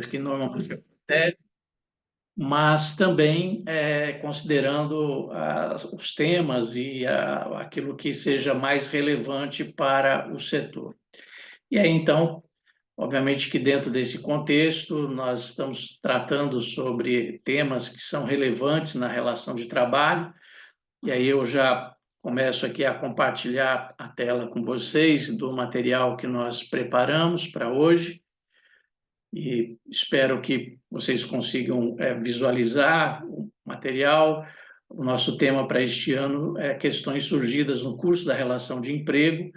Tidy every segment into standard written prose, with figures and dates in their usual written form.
que normalmente acontecem, mas também considerando os temas e aquilo que seja mais relevante para o setor. E aí, então, obviamente que dentro desse contexto, nós estamos tratando sobre temas que são relevantes na relação de trabalho, e aí eu já começo aqui a compartilhar a tela com vocês do material que nós preparamos para hoje, e espero que vocês consigam visualizar o material. O nosso tema para este ano é questões surgidas no curso da relação de emprego,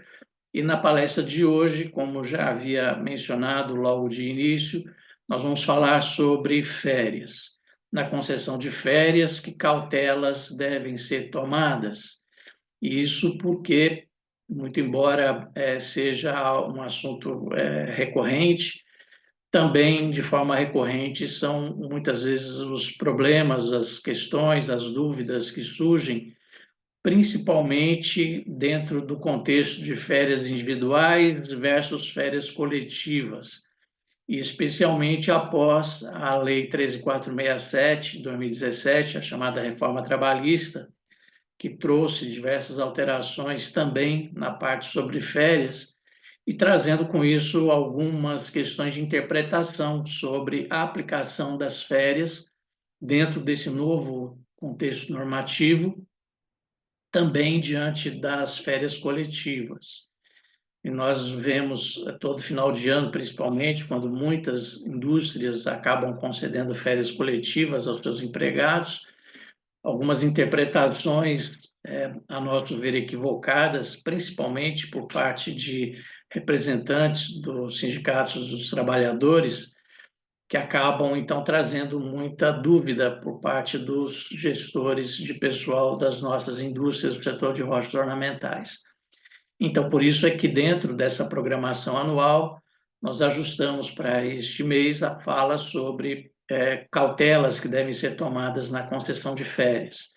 e na palestra de hoje, como já havia mencionado logo de início, nós vamos falar sobre férias. Na concessão de férias, que cautelas devem ser tomadas? E isso porque, muito embora seja um assunto recorrente, também de forma recorrente são muitas vezes os problemas, as questões, as dúvidas que surgem principalmente dentro do contexto de férias individuais versus férias coletivas, e especialmente após a Lei 13.467 de 2017, a chamada reforma trabalhista, que trouxe diversas alterações também na parte sobre férias, e trazendo com isso algumas questões de interpretação sobre a aplicação das férias dentro desse novo contexto normativo, também diante das férias coletivas. E nós vemos todo final de ano, principalmente, quando muitas indústrias acabam concedendo férias coletivas aos seus empregados, algumas interpretações, a nosso ver, equivocadas, principalmente por parte de representantes dos sindicatos dos trabalhadores, que acabam, então, trazendo muita dúvida por parte dos gestores de pessoal das nossas indústrias do setor de rochas ornamentais. Então, por isso é que dentro dessa programação anual, nós ajustamos para este mês a fala sobre cautelas que devem ser tomadas na concessão de férias,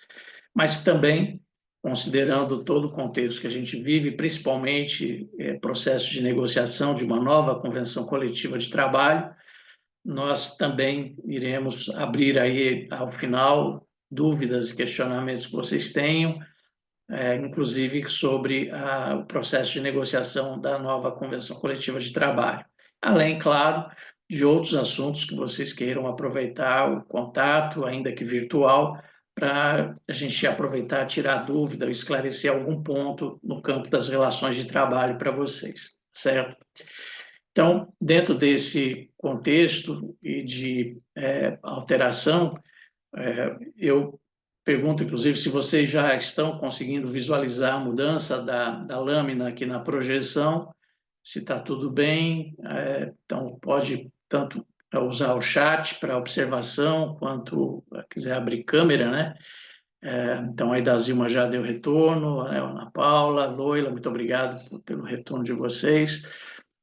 mas também considerando todo o contexto que a gente vive, principalmente processo de negociação de uma nova convenção coletiva de trabalho, nós também iremos abrir aí, ao final, dúvidas e questionamentos que vocês tenham, inclusive sobre o processo de negociação da nova Convenção Coletiva de Trabalho. Além, claro, de outros assuntos que vocês queiram aproveitar o contato, ainda que virtual, para a gente aproveitar, tirar dúvida, esclarecer algum ponto no campo das relações de trabalho para vocês, certo? Então, dentro desse contexto e de alteração, eu pergunto, inclusive, se vocês já estão conseguindo visualizar a mudança da lâmina aqui na projeção, se está tudo bem. Então, pode tanto usar o chat para observação, quanto quiser abrir câmera, né? Então, a Idazilma já deu retorno, a Ana Paula, a Loila, muito obrigado pelo retorno de vocês.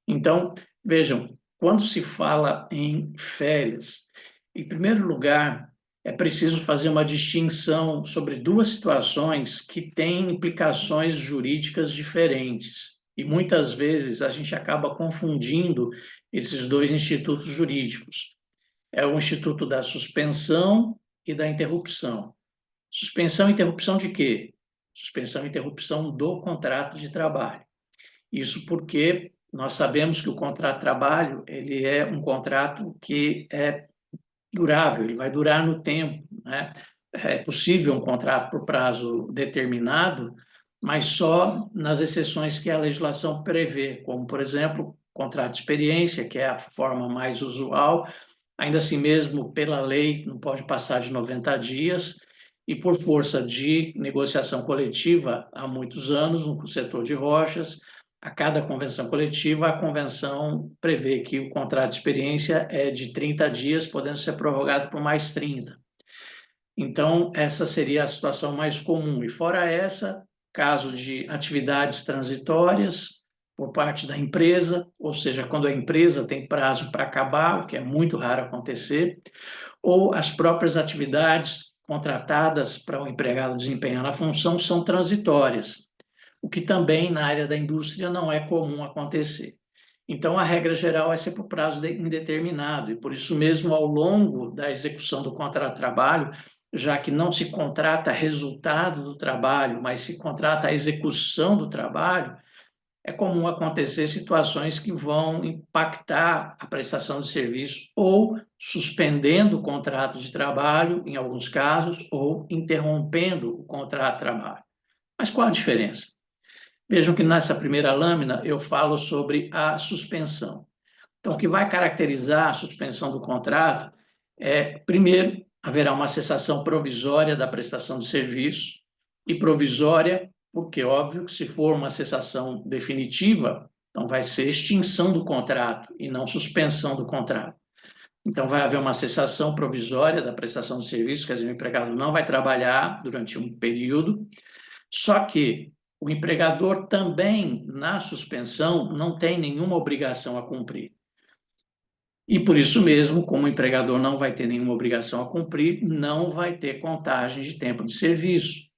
Então, vejam, quando se fala em férias, em primeiro lugar, é preciso fazer uma distinção sobre duas situações que têm implicações jurídicas diferentes. E muitas vezes a gente acaba confundindo esses dois institutos jurídicos. É o instituto da suspensão e da interrupção. Suspensão e interrupção de quê? Suspensão e interrupção do contrato de trabalho. Isso porque nós sabemos que o contrato de trabalho ele é um contrato que é durável, ele vai durar no tempo, né? É possível um contrato por prazo determinado, mas só nas exceções que a legislação prevê, como, por exemplo, contrato de experiência, que é a forma mais usual, ainda assim mesmo pela lei não pode passar de 90 dias, e por força de negociação coletiva há muitos anos no setor de rochas, a cada convenção coletiva, a convenção prevê que o contrato de experiência é de 30 dias, podendo ser prorrogado por mais 30. Então, essa seria a situação mais comum. E fora essa, caso de atividades transitórias por parte da empresa, ou seja, quando a empresa tem prazo para acabar, o que é muito raro acontecer, ou as próprias atividades contratadas para o empregado desempenhar a função são transitórias, o que também na área da indústria não é comum acontecer. Então, a regra geral vai ser por prazo indeterminado, e por isso mesmo, ao longo da execução do contrato de trabalho, já que não se contrata resultado do trabalho, mas se contrata a execução do trabalho, é comum acontecer situações que vão impactar a prestação de serviço ou suspendendo o contrato de trabalho, em alguns casos, ou interrompendo o contrato de trabalho. Mas qual a diferença? Vejam que nessa primeira lâmina eu falo sobre a suspensão. Então, o que vai caracterizar a suspensão do contrato é, primeiro, haverá uma cessação provisória da prestação de serviço, e provisória, porque, óbvio, que se for uma cessação definitiva, então vai ser extinção do contrato e não suspensão do contrato. Então, vai haver uma cessação provisória da prestação de serviço, quer dizer, o empregado não vai trabalhar durante um período, só que o empregador também, na suspensão, não tem nenhuma obrigação a cumprir. E por isso mesmo, como o empregador não vai ter nenhuma obrigação a cumprir, não vai ter contagem de tempo de serviço.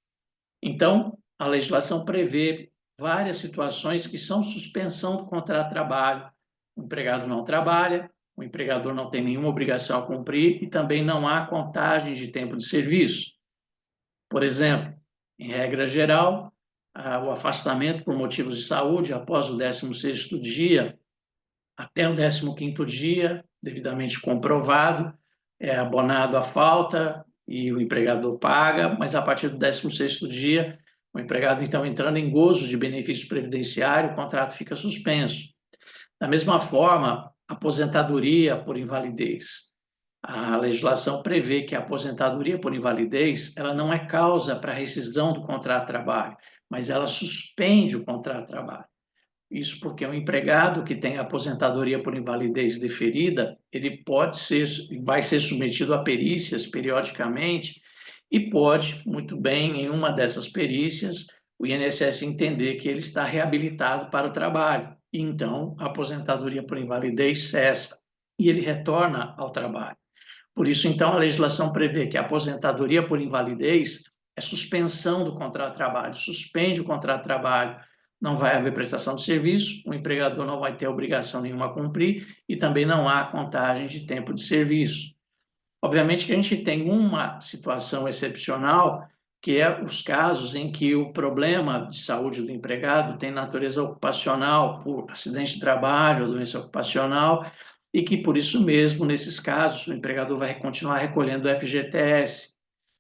Então, a legislação prevê várias situações que são suspensão do contrato de trabalho. O empregado não trabalha, o empregador não tem nenhuma obrigação a cumprir e também não há contagem de tempo de serviço. Por exemplo, em regra geral, o afastamento por motivos de saúde após o 16º dia até o 15º dia, devidamente comprovado, é abonado a falta e o empregador paga, mas a partir do 16º dia, o empregado, então, entrando em gozo de benefício previdenciário, o contrato fica suspenso. Da mesma forma, aposentadoria por invalidez. A legislação prevê que a aposentadoria por invalidez ela não é causa para rescisão do contrato de trabalho, mas ela suspende o contrato de trabalho. Isso porque o empregado que tem aposentadoria por invalidez deferida, ele vai ser submetido a perícias periodicamente e pode, muito bem, em uma dessas perícias, o INSS entender que ele está reabilitado para o trabalho. E então, a aposentadoria por invalidez cessa e ele retorna ao trabalho. Por isso, então, a legislação prevê que a aposentadoria por invalidez é suspensão do contrato de trabalho, suspende o contrato de trabalho, não vai haver prestação de serviço, o empregador não vai ter obrigação nenhuma a cumprir e também não há contagem de tempo de serviço. Obviamente que a gente tem uma situação excepcional, que é os casos em que o problema de saúde do empregado tem natureza ocupacional, por acidente de trabalho, doença ocupacional, e que, por isso mesmo, nesses casos, o empregador vai continuar recolhendo o FGTS.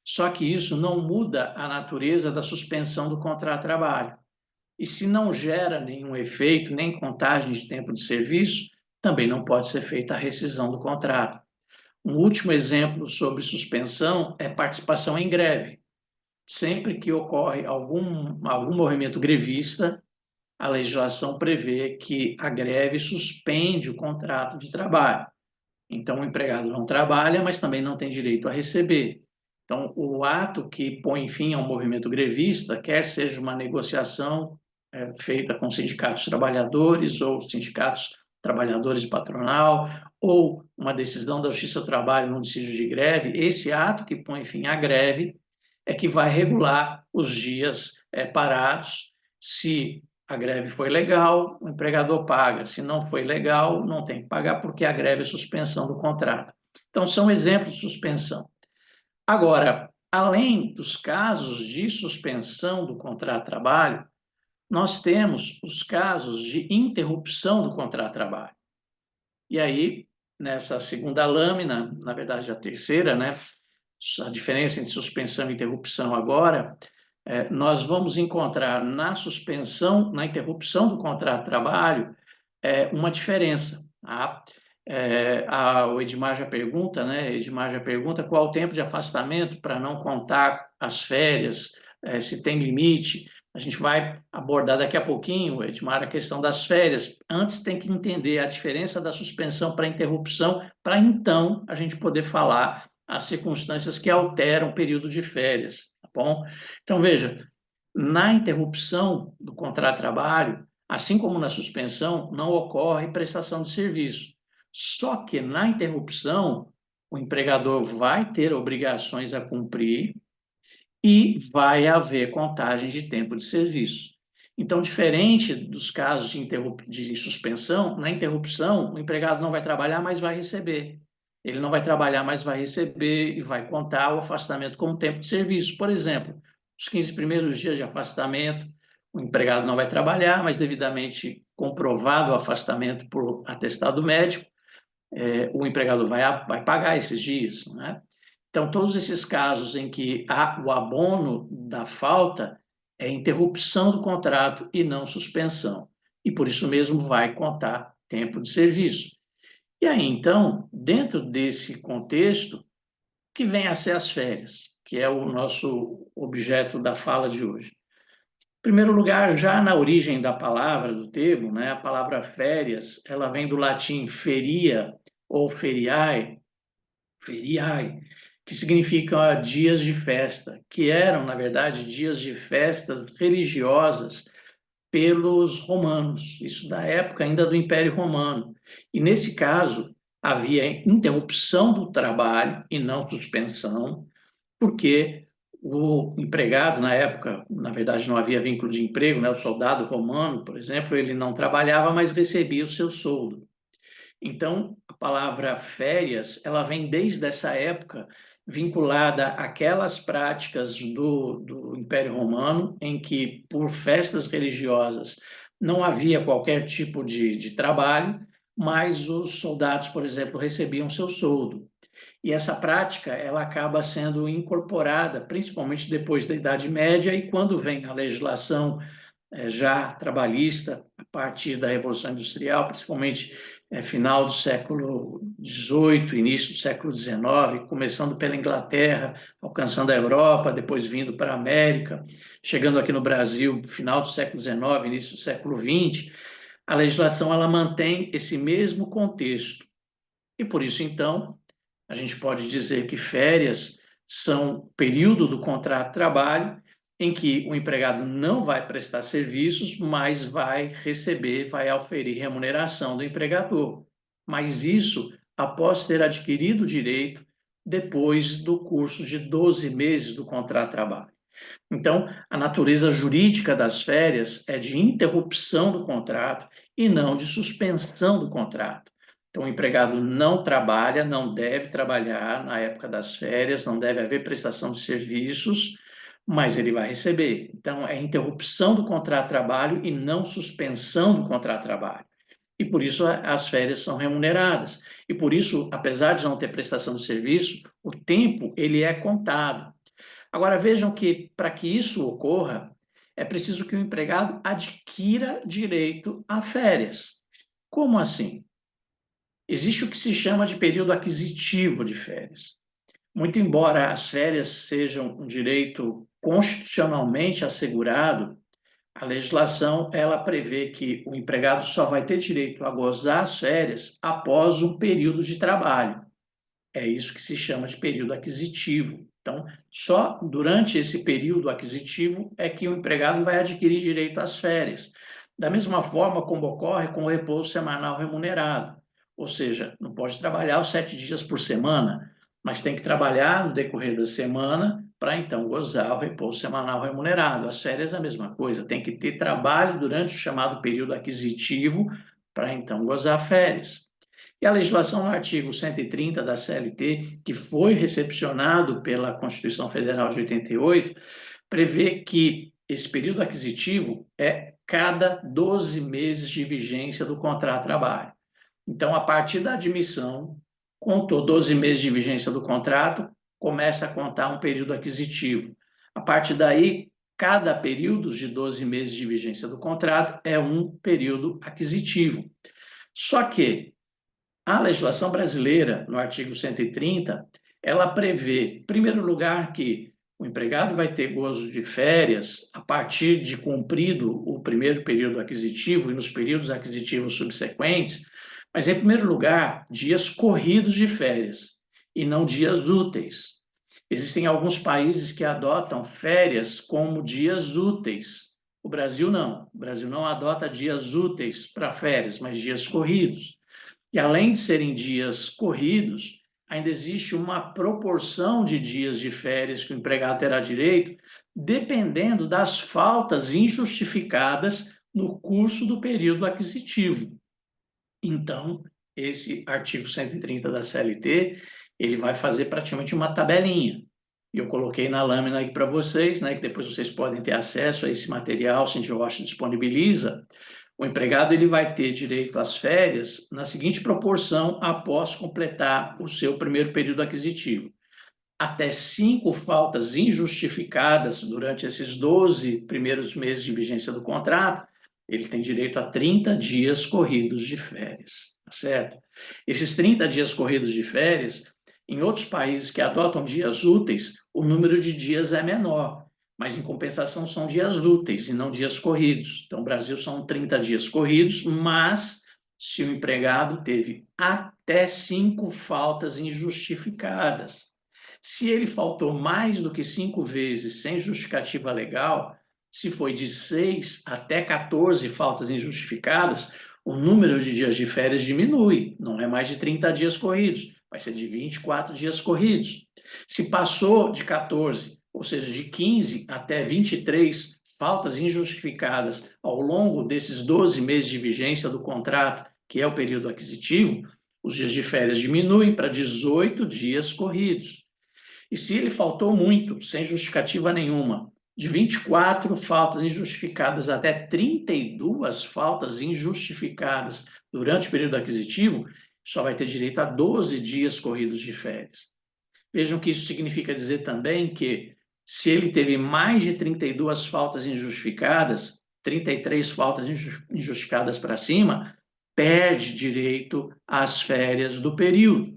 Só que isso não muda a natureza da suspensão do contrato de trabalho. E se não gera nenhum efeito, nem contagem de tempo de serviço, também não pode ser feita a rescisão do contrato. Um último exemplo sobre suspensão é participação em greve. Sempre que ocorre algum movimento grevista, a legislação prevê que a greve suspende o contrato de trabalho. Então, o empregado não trabalha, mas também não tem direito a receber. Então, o ato que põe fim ao movimento grevista, quer seja uma negociação feita com sindicatos trabalhadores ou sindicatos trabalhadores e patronal, ou uma decisão da Justiça do Trabalho no dissídio de greve, esse ato que põe fim à greve é que vai regular os dias parados. Se a greve foi legal, o empregador paga. Se não foi legal, não tem que pagar, porque a greve é suspensão do contrato. Então, são exemplos de suspensão. Agora, além dos casos de suspensão do contrato de trabalho, nós temos os casos de interrupção do contrato de trabalho. E aí, nessa segunda lâmina, na verdade a terceira, né, a diferença entre suspensão e interrupção agora, nós vamos encontrar na suspensão, na interrupção do contrato de trabalho, uma diferença. Tá? O Edmar já pergunta, né? Edmar já pergunta qual o tempo de afastamento para não contar as férias, se tem limite. A gente vai abordar daqui a pouquinho, Edmar, a questão das férias. Antes tem que entender a diferença da suspensão para a interrupção, para então a gente poder falar as circunstâncias que alteram o período de férias, tá bom? Então, veja, na interrupção do contrato de trabalho, assim como na suspensão, não ocorre prestação de serviço. Só que na interrupção, o empregador vai ter obrigações a cumprir e vai haver contagem de tempo de serviço. Então, diferente dos casos de suspensão, na interrupção, o empregado não vai trabalhar, mas vai receber. Ele não vai trabalhar, mas vai receber e vai contar o afastamento como tempo de serviço. Por exemplo, os 15 primeiros dias de afastamento, o empregado não vai trabalhar, mas devidamente comprovado o afastamento por atestado médico, o empregado vai pagar esses dias, né? Então, todos esses casos em que há o abono da falta é interrupção do contrato e não suspensão. E por isso mesmo vai contar tempo de serviço. E aí, então, dentro desse contexto, que vem a ser as férias, que é o nosso objeto da fala de hoje. Em primeiro lugar, já na origem da palavra, do termo, né, a palavra férias, ela vem do latim feria ou feriae, que significa dias de festa, que eram, na verdade, dias de festas religiosas pelos romanos, isso da época ainda do Império Romano. E nesse caso, havia interrupção do trabalho e não suspensão, porque o empregado, na época, na verdade, não havia vínculo de emprego, né? O soldado romano, por exemplo, ele não trabalhava, mas recebia o seu soldo. Então, a palavra férias, ela vem desde essa época vinculada àquelas práticas do Império Romano, em que, por festas religiosas, não havia qualquer tipo de trabalho, mas os soldados, por exemplo, recebiam seu soldo. E essa prática, ela acaba sendo incorporada, principalmente depois da Idade Média, e quando vem a legislação já trabalhista, a partir da Revolução Industrial, principalmente final do século XVIII, início do século XIX, começando pela Inglaterra, alcançando a Europa, depois vindo para a América, chegando aqui no Brasil, final do século XIX, início do século XX, a legislação ela mantém esse mesmo contexto. E por isso, então, a gente pode dizer que férias são período do contrato de trabalho em que o empregado não vai prestar serviços, mas vai receber, vai auferir remuneração do empregador. Mas isso após ter adquirido o direito depois do curso de 12 meses do contrato de trabalho. Então, a natureza jurídica das férias é de interrupção do contrato e não de suspensão do contrato. Então, o empregado não trabalha, não deve trabalhar na época das férias, não deve haver prestação de serviços, mas ele vai receber. Então, é interrupção do contrato de trabalho e não suspensão do contrato de trabalho. E por isso as férias são remuneradas. E por isso, apesar de não ter prestação de serviço, o tempo ele é contado. Agora vejam que para que isso ocorra, é preciso que o empregado adquira direito a férias. Como assim? Existe o que se chama de período aquisitivo de férias. Muito embora as férias sejam um direito constitucionalmente assegurado, a legislação ela prevê que o empregado só vai ter direito a gozar as férias após um período de trabalho. É isso que se chama de período aquisitivo. Então, só durante esse período aquisitivo é que o empregado vai adquirir direito às férias. Da mesma forma como ocorre com o repouso semanal remunerado. Ou seja, não pode trabalhar os 7 dias por semana, mas tem que trabalhar no decorrer da semana para então gozar o repouso semanal remunerado. As férias é a mesma coisa, tem que ter trabalho durante o chamado período aquisitivo para então gozar férias. E a legislação no artigo 130 da CLT, que foi recepcionado pela Constituição Federal de 88, prevê que esse período aquisitivo é cada 12 meses de vigência do contrato de trabalho. Então, a partir da admissão, contou 12 meses de vigência do contrato, começa a contar um período aquisitivo. A partir daí, cada período de 12 meses de vigência do contrato é um período aquisitivo. Só que a legislação brasileira, no artigo 130, ela prevê, em primeiro lugar, que o empregado vai ter gozo de férias a partir de cumprido o primeiro período aquisitivo e nos períodos aquisitivos subsequentes, mas, em primeiro lugar, dias corridos de férias e não dias úteis. Existem alguns países que adotam férias como dias úteis. O Brasil não. O Brasil não adota dias úteis para férias, mas dias corridos. E além de serem dias corridos, ainda existe uma proporção de dias de férias que o empregado terá direito, dependendo das faltas injustificadas no curso do período aquisitivo. Então, esse artigo 130 da CLT, ele vai fazer praticamente uma tabelinha. Eu coloquei na lâmina aí para vocês, né, que depois vocês podem ter acesso a esse material, Cindy Rocha disponibiliza. O empregado ele vai ter direito às férias na seguinte proporção após completar o seu primeiro período aquisitivo. Até 5 faltas injustificadas durante esses 12 primeiros meses de vigência do contrato, ele tem direito a 30 dias corridos de férias, tá certo? Esses 30 dias corridos de férias, em outros países que adotam dias úteis, o número de dias é menor, mas em compensação são dias úteis e não dias corridos. Então, no Brasil são 30 dias corridos, mas se o empregado teve até 5 faltas injustificadas. Se ele faltou mais do que 5 vezes sem justificativa legal, se foi de 6 até 14 faltas injustificadas, o número de dias de férias diminui, não é mais de 30 dias corridos, vai ser de 24 dias corridos. Se passou de 14, ou seja, de 15 até 23 faltas injustificadas ao longo desses 12 meses de vigência do contrato, que é o período aquisitivo, os dias de férias diminuem para 18 dias corridos. E se ele faltou muito, sem justificativa nenhuma, de 24 faltas injustificadas até 32 faltas injustificadas durante o período aquisitivo, só vai ter direito a 12 dias corridos de férias. Vejam que isso significa dizer também que, se ele teve mais de 32 faltas injustificadas, 33 faltas injustificadas para cima, perde direito às férias do período.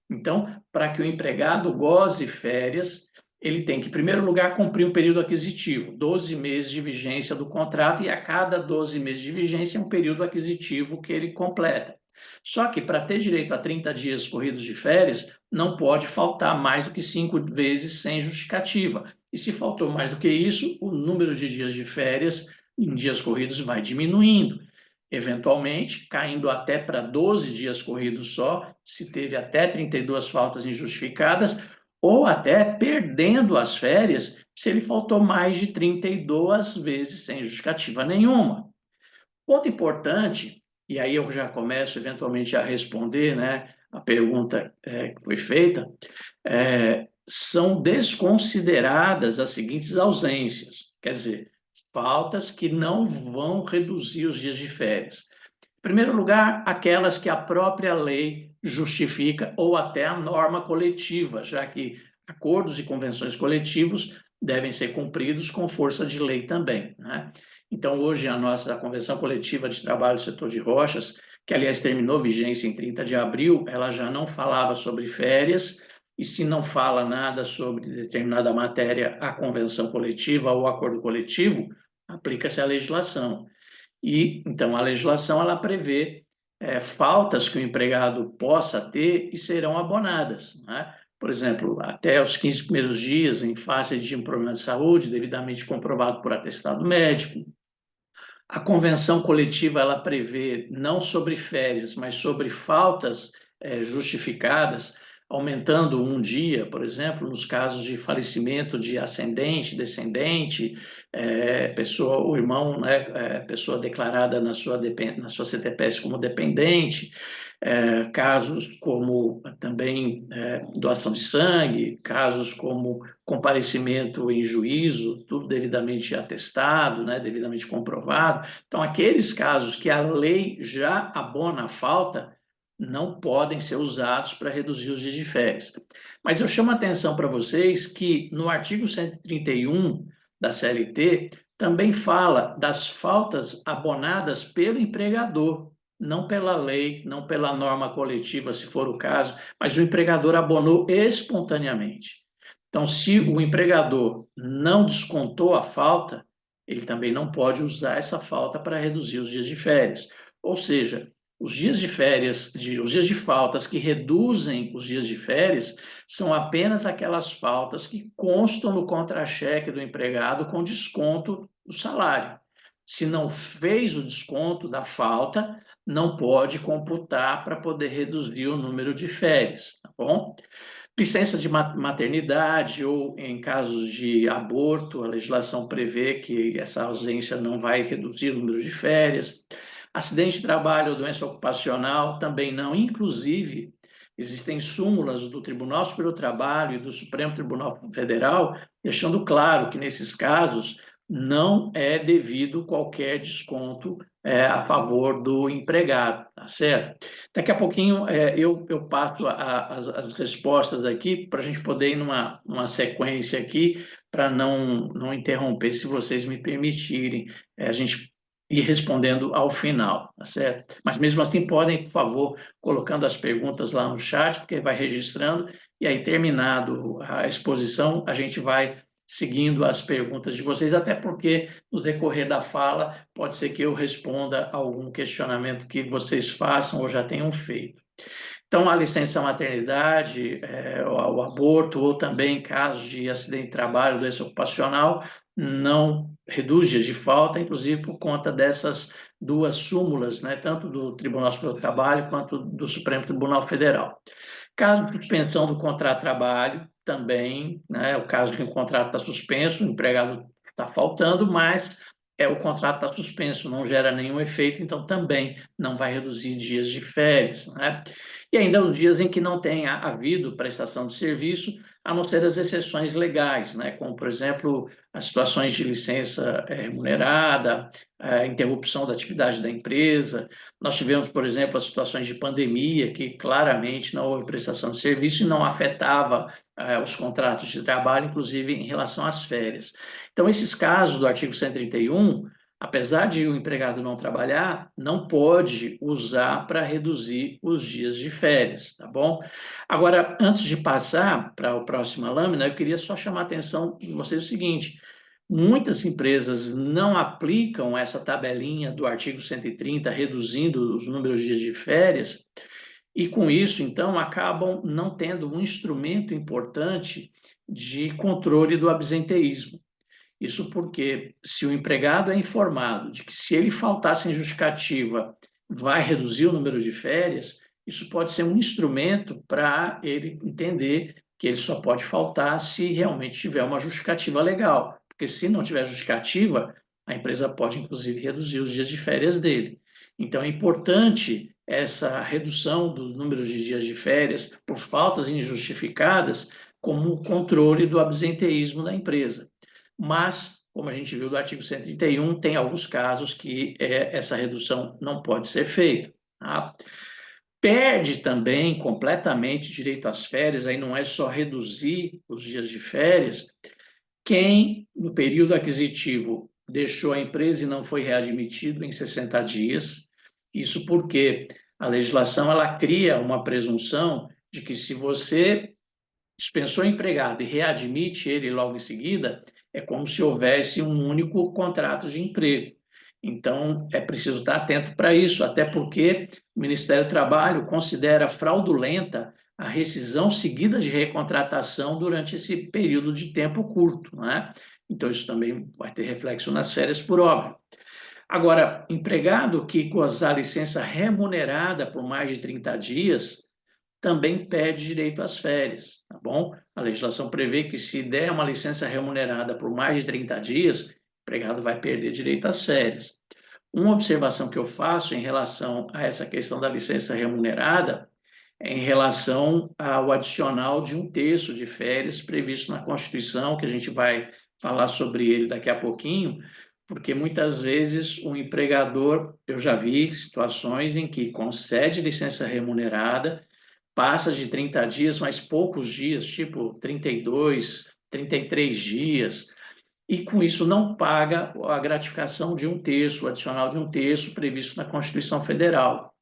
Então, para que o empregado goze férias, ele tem que, em primeiro lugar, cumprir um período aquisitivo, 12 meses de vigência do contrato, e a cada 12 meses de vigência é um período aquisitivo que ele completa. Só que, para ter direito a 30 dias corridos de férias, não pode faltar mais do que 5 vezes sem justificativa. E se faltou mais do que isso, o número de dias de férias em dias corridos vai diminuindo, eventualmente caindo até para 12 dias corridos só, se teve até 32 faltas injustificadas, ou até perdendo as férias se ele faltou mais de 32 vezes sem justificativa nenhuma. Ponto importante, e aí eu já começo eventualmente a responder, né, a pergunta que foi feita, são desconsideradas as seguintes ausências, quer dizer, faltas que não vão reduzir os dias de férias. Em primeiro lugar, aquelas que a própria lei justifica ou até a norma coletiva, já que acordos e convenções coletivos devem ser cumpridos com força de lei também, né? Então, hoje, a nossa Convenção Coletiva de Trabalho do Setor de Rochas, que, aliás, terminou vigência em 30 de abril, ela já não falava sobre férias, e se não fala nada sobre determinada matéria, a convenção coletiva ou o acordo coletivo, aplica-se a legislação. E, então, a legislação, ela prevê faltas que o empregado possa ter e serão abonadas, né? Por exemplo, até os 15 primeiros dias em face de um problema de saúde, devidamente comprovado por atestado médico. A convenção coletiva, ela prevê não sobre férias, mas sobre faltas justificadas, aumentando um dia, por exemplo, nos casos de falecimento de ascendente, descendente, pessoa, o irmão, né, pessoa declarada na sua CTPS como dependente, casos como também doação de sangue, casos como comparecimento em juízo, tudo devidamente atestado, né, devidamente comprovado. Então, aqueles casos que a lei já abona a falta, não podem ser usados para reduzir os dias de férias. Mas eu chamo a atenção para vocês que no artigo 131 da CLT também fala das faltas abonadas pelo empregador, não pela lei, não pela norma coletiva, se for o caso, mas o empregador abonou espontaneamente. Então, se o empregador não descontou a falta, ele também não pode usar essa falta para reduzir os dias de férias. Ou seja, os dias de férias, os dias de faltas que reduzem os dias de férias são apenas aquelas faltas que constam no contra-cheque do empregado com desconto do salário. Se não fez o desconto da falta, não pode computar para poder reduzir o número de férias. bom? Licença de maternidade ou em casos de aborto, a legislação prevê que essa ausência não vai reduzir o número de férias. Acidente de trabalho ou doença ocupacional também não. Inclusive, existem súmulas do Tribunal Superior do Trabalho e do Supremo Tribunal Federal deixando claro que, nesses casos, não é devido qualquer desconto a favor do empregado, tá certo? Daqui a pouquinho eu passo as respostas aqui para a gente poder ir numa sequência aqui, para não interromper, se vocês me permitirem, a gente ir respondendo ao final, tá certo? Mas mesmo assim, podem, por favor, colocando as perguntas lá no chat, porque vai registrando, e aí, terminado a exposição, a gente vai seguindo as perguntas de vocês, até porque no decorrer da fala pode ser que eu responda algum questionamento que vocês façam ou já tenham feito. Então, a licença maternidade, o aborto ou também casos de acidente de trabalho, doença ocupacional, não reduz dias de falta, inclusive por conta dessas duas súmulas, né, tanto do Tribunal Superior do Trabalho quanto do Supremo Tribunal Federal. Caso de suspensão do contrato de trabalho, também, né, o caso que o contrato está suspenso, o empregado está faltando, mas o contrato está suspenso, não gera nenhum efeito, então também não vai reduzir dias de férias, né? E ainda os dias em que não tenha havido prestação de serviço, a não ser as exceções legais, né? Como, por exemplo, as situações de licença remunerada, a interrupção da atividade da empresa. Nós tivemos, por exemplo, as situações de pandemia, que claramente não houve prestação de serviço e não afetava os contratos de trabalho, inclusive em relação às férias. Então, esses casos do artigo 131, apesar de o empregado não trabalhar, não pode usar para reduzir os dias de férias, tá bom? Agora, antes de passar para a próxima lâmina, eu queria só chamar a atenção de vocês o seguinte: muitas empresas não aplicam essa tabelinha do artigo 130, reduzindo os números de dias de férias, e com isso, então, acabam não tendo um instrumento importante de controle do absenteísmo. Isso porque, se o empregado é informado de que, se ele faltar sem justificativa, vai reduzir o número de férias, isso pode ser um instrumento para ele entender que ele só pode faltar se realmente tiver uma justificativa legal. Porque, se não tiver justificativa, a empresa pode, inclusive, reduzir os dias de férias dele. Então, é importante essa redução dos números de dias de férias por faltas injustificadas como controle do absenteísmo da empresa. Mas, como a gente viu do artigo 131, tem alguns casos que essa redução não pode ser feita. Tá? Perde também completamente direito às férias, aí não é só reduzir os dias de férias, quem, no período aquisitivo, deixou a empresa e não foi readmitido em 60 dias. Isso porque a legislação ela cria uma presunção de que, se você dispensou o empregado e readmite ele logo em seguida, é como se houvesse um único contrato de emprego. Então, é preciso estar atento para isso, até porque o Ministério do Trabalho considera fraudulenta a rescisão seguida de recontratação durante esse período de tempo curto, né? Então, isso também vai ter reflexo nas férias, por óbvio. Agora, empregado que gozar licença remunerada por mais de 30 dias, também perde direito às férias, tá bom? A legislação prevê que, se der uma licença remunerada por mais de 30 dias, o empregado vai perder direito às férias. Uma observação que eu faço em relação a essa questão da licença remunerada é em relação ao adicional de 1/3 de férias previsto na Constituição, que a gente vai falar sobre ele daqui a pouquinho, porque muitas vezes o empregador, eu já vi situações em que concede licença remunerada, passa de 30 dias, mas poucos dias, tipo 32, 33 dias, e com isso não paga a gratificação de 1/3, o adicional de 1/3 previsto na Constituição Federal.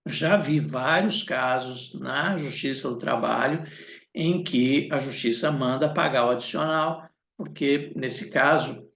Já vi vários casos na Justiça do Trabalho em que a Justiça manda pagar o adicional, porque, nesse caso,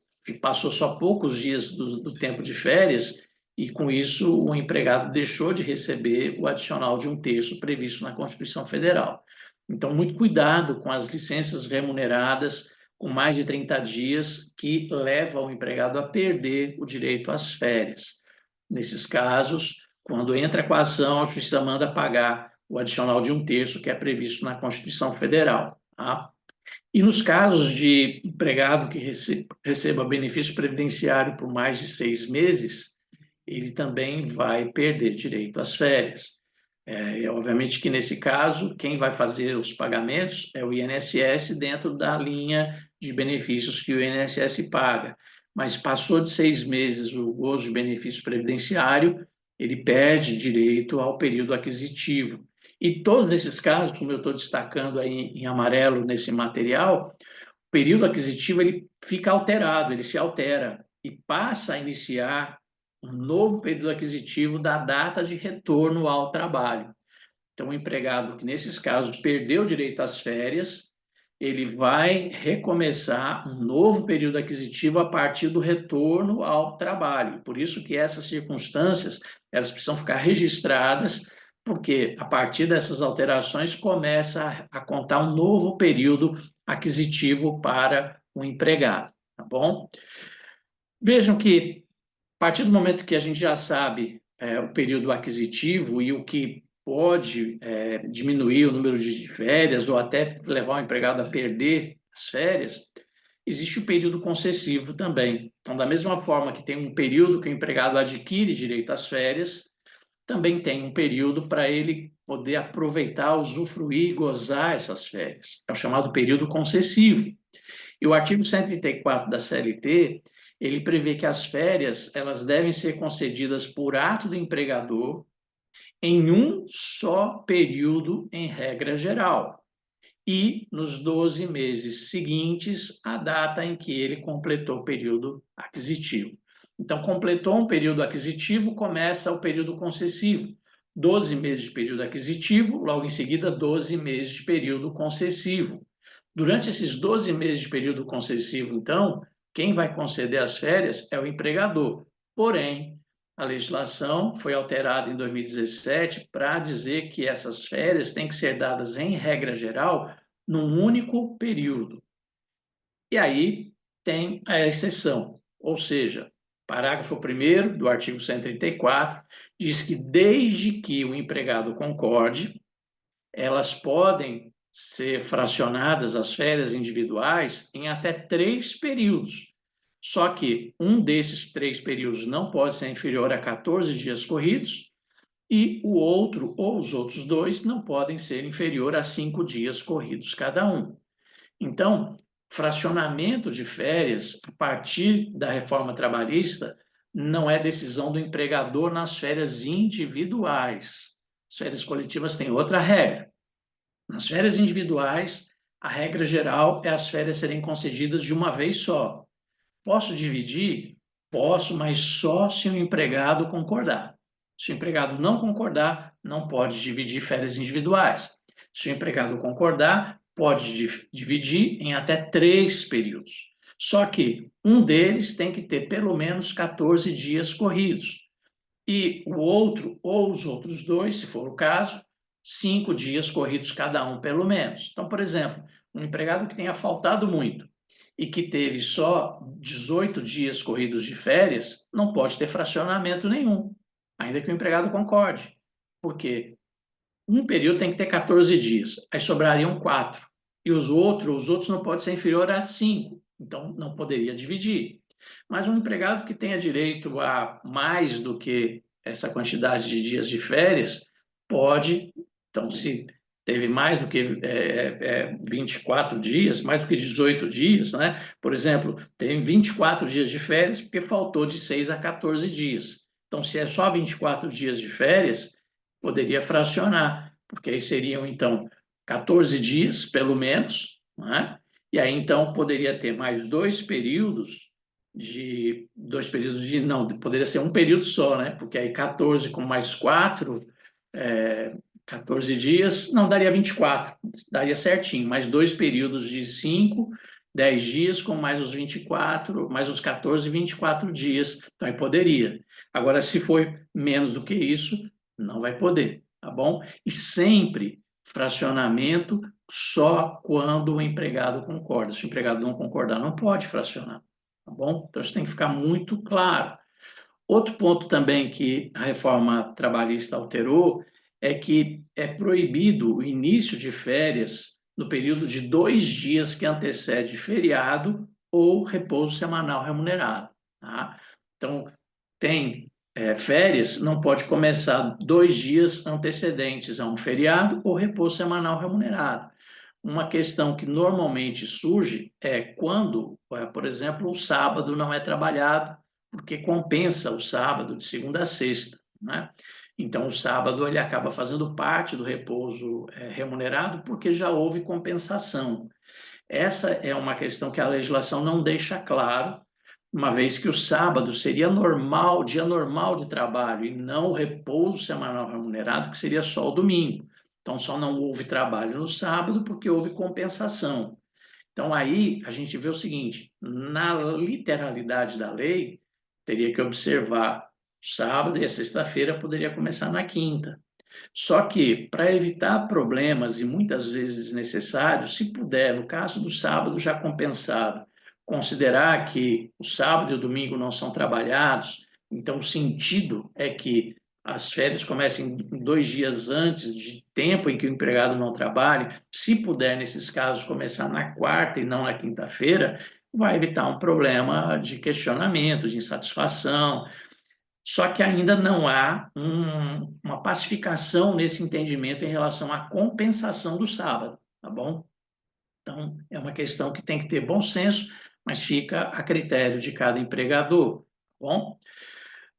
passou só poucos dias do tempo de férias e, com isso, o empregado deixou de receber o adicional de 1/3 previsto na Constituição Federal. Então, muito cuidado com as licenças remuneradas com mais de 30 dias, que leva o empregado a perder o direito às férias. Nesses casos, quando entra com a ação, a justiça manda pagar o adicional de 1/3 que é previsto na Constituição Federal. Tá? E nos casos de empregado que receba benefício previdenciário por mais de 6 meses, ele também vai perder direito às férias. Obviamente que, nesse caso, quem vai fazer os pagamentos é o INSS dentro da linha de benefícios que o INSS paga. Mas passou de 6 meses o gozo de benefício previdenciário, ele perde direito ao período aquisitivo. E todos esses casos, como eu estou destacando aí em amarelo nesse material, o período aquisitivo ele fica alterado, ele se altera e passa a iniciar um novo período aquisitivo da data de retorno ao trabalho. Então, o empregado que, nesses casos, perdeu o direito às férias, ele vai recomeçar um novo período aquisitivo a partir do retorno ao trabalho. Por isso que essas circunstâncias, elas precisam ficar registradas, porque a partir dessas alterações começa a contar um novo período aquisitivo para o empregado, tá bom? Vejam que, a partir do momento que a gente já sabe o período aquisitivo e o que pode diminuir o número de férias ou até levar o empregado a perder as férias, existe o período concessivo também. Então, da mesma forma que tem um período que o empregado adquire direito às férias, também tem um período para ele poder aproveitar, usufruir e gozar essas férias. É o chamado período concessivo. E o artigo 134 da CLT, ele prevê que as férias elas devem ser concedidas por ato do empregador em um só período, em regra geral, e nos 12 meses seguintes à data em que ele completou o período aquisitivo. Então, completou um período aquisitivo, começa o período concessivo. 12 meses de período aquisitivo, logo em seguida, 12 meses de período concessivo. Durante esses 12 meses de período concessivo, então, quem vai conceder as férias é o empregador. Porém, a legislação foi alterada em 2017 para dizer que essas férias têm que ser dadas, em regra geral, num único período. E aí tem a exceção, ou seja, parágrafo 1º do artigo 134 diz que, desde que o empregado concorde, elas podem ser fracionadas, as férias individuais, em até 3 períodos. Só que um desses 3 períodos não pode ser inferior a 14 dias corridos e o outro, ou os outros 2, não podem ser inferior a 5 dias corridos cada um. Então, fracionamento de férias, a partir da reforma trabalhista, não é decisão do empregador nas férias individuais. As férias coletivas têm outra regra. Nas férias individuais, a regra geral é as férias serem concedidas de uma vez só. Posso dividir? Posso, mas só se o empregado concordar. Se o empregado não concordar, não pode dividir férias individuais. Se o empregado concordar, pode dividir em até 3 períodos. Só que um deles tem que ter pelo menos 14 dias corridos. E o outro, ou os outros 2, se for o caso, 5 dias corridos cada um, pelo menos. Então, por exemplo, um empregado que tenha faltado muito e que teve só 18 dias corridos de férias, não pode ter fracionamento nenhum, ainda que o empregado concorde. Porque um período tem que ter 14 dias, aí sobrariam 4. E os outros não podem ser inferior a 5, então não poderia dividir. Mas um empregado que tenha direito a mais do que essa quantidade de dias de férias, pode, então, se teve mais do que 24 dias, mais do que 18 dias, né? Por exemplo, tem 24 dias de férias porque faltou de 6 a 14 dias. Então, se é só 24 dias de férias, poderia fracionar, porque aí seriam, então, 14 dias, pelo menos, né? E aí, então, poderia ter mais 2 períodos não, poderia ser um período só, né? Porque aí 14 com mais 4, 14 dias, não, daria 24, daria certinho, mais 2 períodos de 5, 10 dias, com mais os 24, mais os 14, 24 dias, então aí poderia. Agora, se for menos do que isso, não vai poder, tá bom? E sempre fracionamento só quando o empregado concorda. Se o empregado não concordar, não pode fracionar. Tá bom? Então, isso tem que ficar muito claro. Outro ponto também que a reforma trabalhista alterou é que é proibido o início de férias no período de 2 dias que antecede feriado ou repouso semanal remunerado. Tá? Então, tem férias, não pode começar 2 dias antecedentes a um feriado ou repouso semanal remunerado. Uma questão que normalmente surge é quando, por exemplo, o sábado não é trabalhado, porque compensa o sábado de segunda a sexta, né? Então, o sábado ele acaba fazendo parte do repouso remunerado porque já houve compensação. Essa é uma questão que a legislação não deixa claro, uma vez que o sábado seria normal, dia normal de trabalho, e não o repouso semanal remunerado, que seria só o domingo. Então, só não houve trabalho no sábado porque houve compensação. Então, aí a gente vê o seguinte: na literalidade da lei, teria que observar sábado e a sexta-feira poderia começar na quinta. Só que, para evitar problemas e muitas vezes desnecessários, se puder, no caso do sábado já compensado, considerar que o sábado e o domingo não são trabalhados, então o sentido é que as férias comecem 2 dias antes de tempo em que o empregado não trabalhe, se puder, nesses casos, começar na quarta e não na quinta-feira, vai evitar um problema de questionamento, de insatisfação, só que ainda não há uma pacificação nesse entendimento em relação à compensação do sábado, tá bom? Então, é uma questão que tem que ter bom senso, mas fica a critério de cada empregador, tá bom?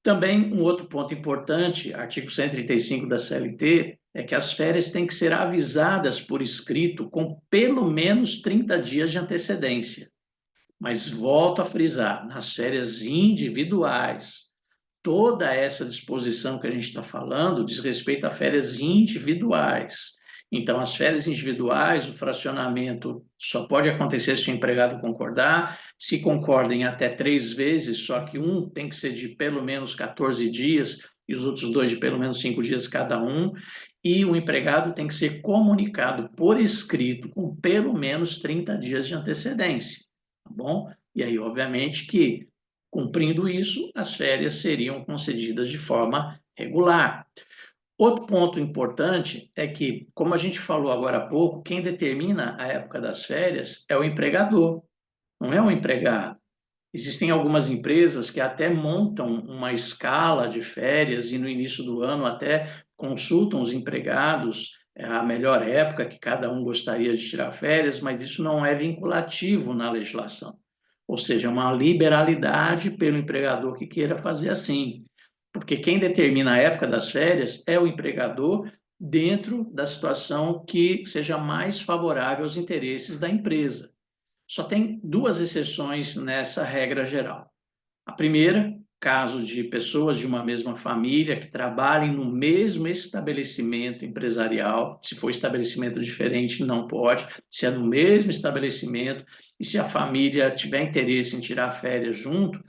Também um outro ponto importante, artigo 135 da CLT, é que as férias têm que ser avisadas por escrito com pelo menos 30 dias de antecedência. Mas volto a frisar, nas férias individuais, toda essa disposição que a gente está falando diz respeito a férias individuais. Então, as férias individuais, o fracionamento só pode acontecer se o empregado concordar, se concordem até 3 vezes, só que um tem que ser de pelo menos 14 dias e os outros 2 de pelo menos 5 dias cada um, e o empregado tem que ser comunicado por escrito com pelo menos 30 dias de antecedência, tá bom? E aí, obviamente, que cumprindo isso, as férias seriam concedidas de forma regular. Outro ponto importante é que, como a gente falou agora há pouco, quem determina a época das férias é o empregador, não é o empregado. Existem algumas empresas que até montam uma escala de férias e no início do ano até consultam os empregados a melhor época que cada um gostaria de tirar férias, mas isso não é vinculativo na legislação. Ou seja, é uma liberalidade pelo empregador que queira fazer assim. Porque quem determina a época das férias é o empregador dentro da situação que seja mais favorável aos interesses da empresa. Só tem 2 exceções nessa regra geral. A primeira, caso de pessoas de uma mesma família que trabalhem no mesmo estabelecimento empresarial, se for estabelecimento diferente, não pode, se é no mesmo estabelecimento e se a família tiver interesse em tirar férias junto,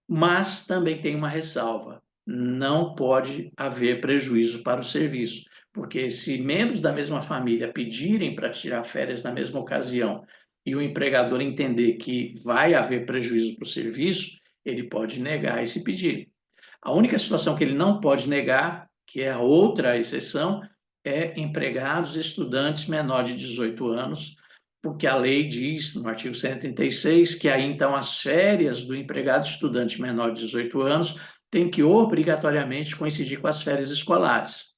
mas também tem uma ressalva: não pode haver prejuízo para o serviço, porque se membros da mesma família pedirem para tirar férias na mesma ocasião e o empregador entender que vai haver prejuízo para o serviço, ele pode negar esse pedido. A única situação que ele não pode negar, que é a outra exceção, é empregados estudantes menores de 18 anos, porque a lei diz, no artigo 136, que aí então as férias do empregado estudante menor de 18 anos têm que obrigatoriamente coincidir com as férias escolares.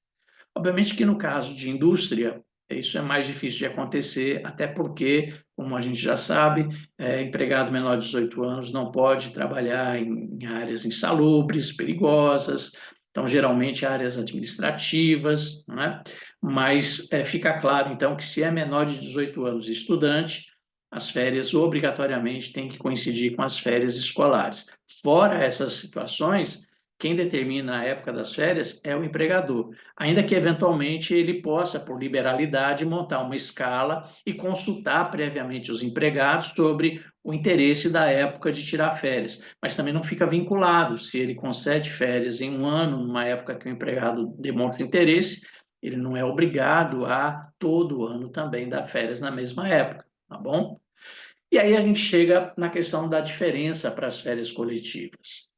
Obviamente que no caso de indústria, isso é mais difícil de acontecer, até porque, como a gente já sabe, empregado menor de 18 anos não pode trabalhar em áreas insalubres, perigosas, então, geralmente, áreas administrativas, não é? Mas fica claro, então, que se é menor de 18 anos e estudante, as férias obrigatoriamente têm que coincidir com as férias escolares. Fora essas situações, quem determina a época das férias é o empregador, ainda que eventualmente ele possa, por liberalidade, montar uma escala e consultar previamente os empregados sobre o interesse da época de tirar férias, mas também não fica vinculado. Se ele concede férias em um ano, numa época que o empregado demonstra interesse, ele não é obrigado a todo ano também dar férias na mesma época, tá bom? E aí a gente chega na questão da diferença para as férias coletivas.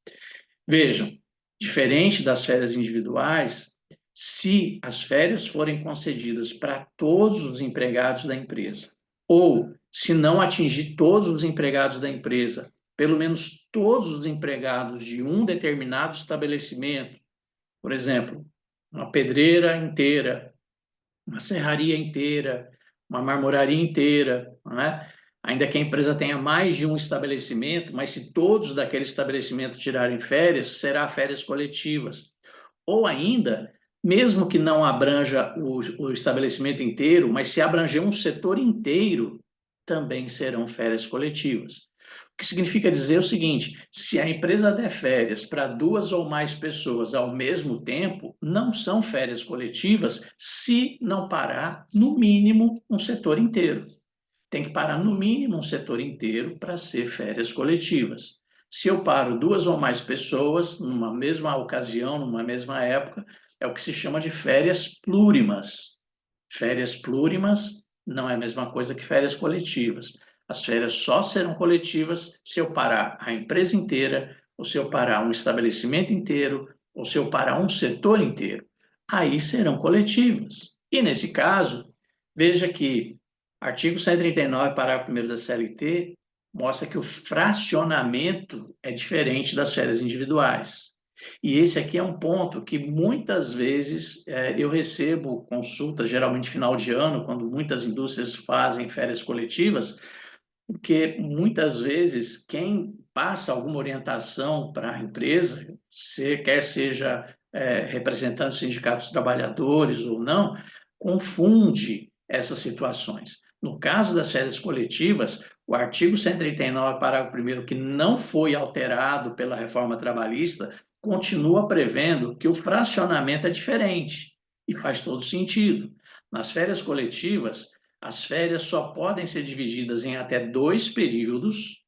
Vejam, diferente das férias individuais, Se as férias forem concedidas para todos os empregados da empresa, ou se não atingir todos os empregados da empresa, pelo menos todos os empregados de um determinado estabelecimento, por exemplo, uma pedreira inteira, uma serraria inteira, uma marmoraria inteira, não é? Ainda que a empresa tenha mais de um estabelecimento, mas se todos daquele estabelecimento tirarem férias, será férias coletivas. Ou ainda, mesmo que não abranja o estabelecimento inteiro, mas se abranger um setor inteiro, também serão férias coletivas. O que significa dizer o seguinte: se a empresa der férias para 2 ou mais pessoas ao mesmo tempo, não são férias coletivas se não parar, no mínimo, um setor inteiro. Tem que parar, no mínimo, um setor inteiro para ser férias coletivas. Se eu paro 2 ou mais pessoas numa mesma ocasião, numa mesma época, é o que se chama de férias plurimas. Férias plurimas não é a mesma coisa que férias coletivas. As férias só serão coletivas se eu parar a empresa inteira, ou se eu parar um estabelecimento inteiro, ou se eu parar um setor inteiro. Aí serão coletivas. E nesse caso, veja que artigo 139, parágrafo 1º da CLT, mostra que o fracionamento é diferente das férias individuais. E esse aqui é um ponto que muitas vezes eu recebo consultas, geralmente final de ano, quando muitas indústrias fazem férias coletivas, porque muitas vezes quem passa alguma orientação para a empresa, quer seja representante do sindicato dos trabalhadores ou não, confunde essas situações. No caso das férias coletivas, o artigo 139, parágrafo 1º, que não foi alterado pela reforma trabalhista, continua prevendo que o fracionamento é diferente e faz todo sentido. Nas férias coletivas, as férias só podem ser divididas em até 2 períodos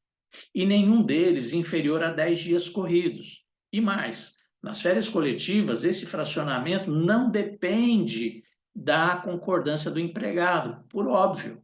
e nenhum deles inferior a 10 dias corridos. E mais, nas férias coletivas, esse fracionamento não depende da concordância do empregado, por óbvio.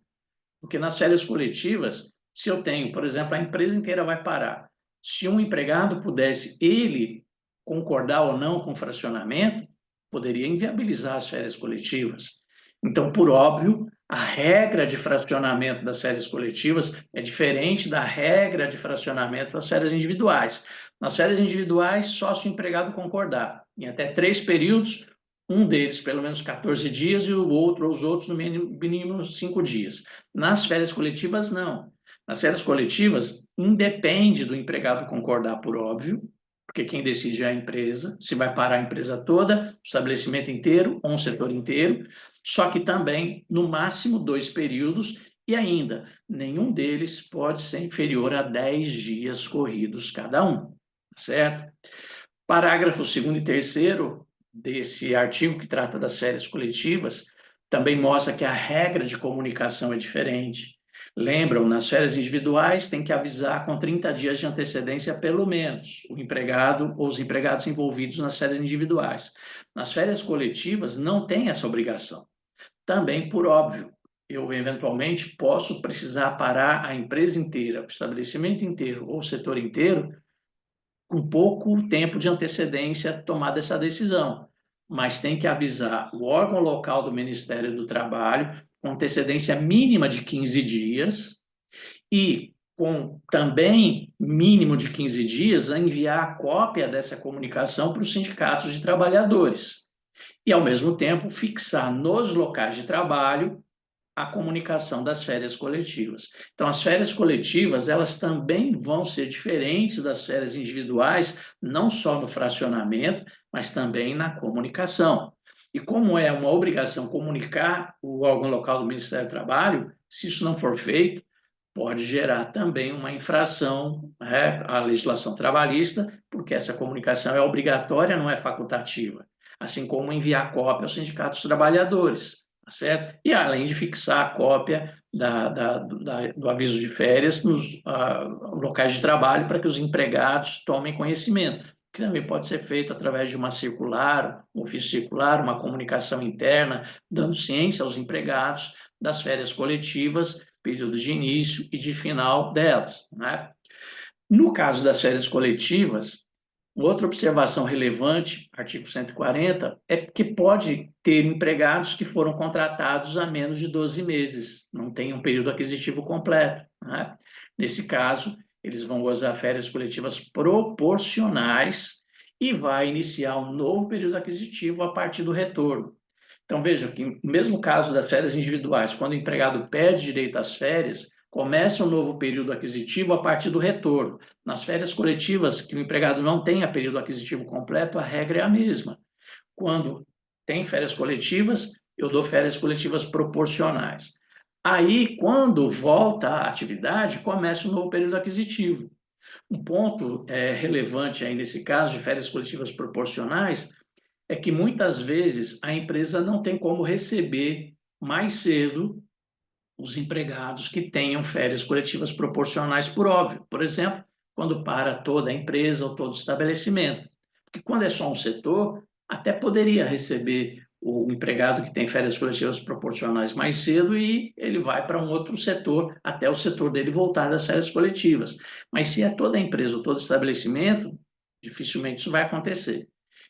Porque nas férias coletivas, se eu tenho, por exemplo, a empresa inteira vai parar. Se um empregado pudesse ele concordar ou não com o fracionamento, poderia inviabilizar as férias coletivas. Então, por óbvio, a regra de fracionamento das férias coletivas é diferente da regra de fracionamento das férias individuais. Nas férias individuais, só se o empregado concordar. Em até 3 períodos, um deles pelo menos 14 dias e os outros no mínimo 5 dias. Nas férias coletivas, não. Nas férias coletivas, independe do empregado concordar, por óbvio, porque quem decide é a empresa, se vai parar a empresa toda, o estabelecimento inteiro ou um setor inteiro, só que também, no máximo, 2 períodos, e ainda, nenhum deles pode ser inferior a 10 dias corridos cada um, certo? Parágrafo 2º e 3º desse artigo que trata das férias coletivas também mostra que a regra de comunicação é diferente. Lembram, nas férias individuais tem que avisar com 30 dias de antecedência, pelo menos, o empregado ou os empregados envolvidos nas férias individuais. Nas férias coletivas não tem essa obrigação. Também, por óbvio, eu eventualmente posso precisar parar a empresa inteira, o estabelecimento inteiro ou o setor inteiro com pouco tempo de antecedência tomada essa decisão, mas tem que avisar o órgão local do Ministério do Trabalho com antecedência mínima de 15 dias e com também mínimo de 15 dias a enviar a cópia dessa comunicação para os sindicatos de trabalhadores e, ao mesmo tempo, fixar nos locais de trabalho a comunicação das férias coletivas. Então, as férias coletivas, elas também vão ser diferentes das férias individuais, não só no fracionamento, mas também na comunicação. E como é uma obrigação comunicar o órgão local do Ministério do Trabalho, se isso não for feito, pode gerar também uma infração à legislação trabalhista, porque essa comunicação é obrigatória, não é facultativa, assim como enviar cópia aos sindicatos dos trabalhadores. Certo? E além de fixar a cópia do aviso de férias nos locais de trabalho para que os empregados tomem conhecimento, que também pode ser feito através de uma circular, um ofício circular, uma comunicação interna, dando ciência aos empregados das férias coletivas, período de início e de final delas. Né? No caso das férias coletivas, Outra observação relevante, artigo 140, é que pode ter empregados que foram contratados há menos de 12 meses, não tem um período aquisitivo completo, né? Nesse caso, eles vão gozar férias coletivas proporcionais e vai iniciar um novo período aquisitivo a partir do retorno. Então, veja que, no mesmo caso das férias individuais, quando o empregado perde direito às férias, começa um novo período aquisitivo a partir do retorno. Nas férias coletivas, que o empregado não tenha período aquisitivo completo, a regra é a mesma. Quando tem férias coletivas, eu dou férias coletivas proporcionais. Aí, quando volta à atividade, começa um novo período aquisitivo. Um ponto relevante aí nesse caso de férias coletivas proporcionais é que muitas vezes a empresa não tem como receber mais cedo os empregados que tenham férias coletivas proporcionais, por óbvio. Por exemplo, quando para toda a empresa ou todo estabelecimento. Porque quando é só um setor, até poderia receber o empregado que tem férias coletivas proporcionais mais cedo e ele vai para um outro setor, até o setor dele voltar das férias coletivas. Mas se é toda a empresa ou todo estabelecimento, dificilmente isso vai acontecer.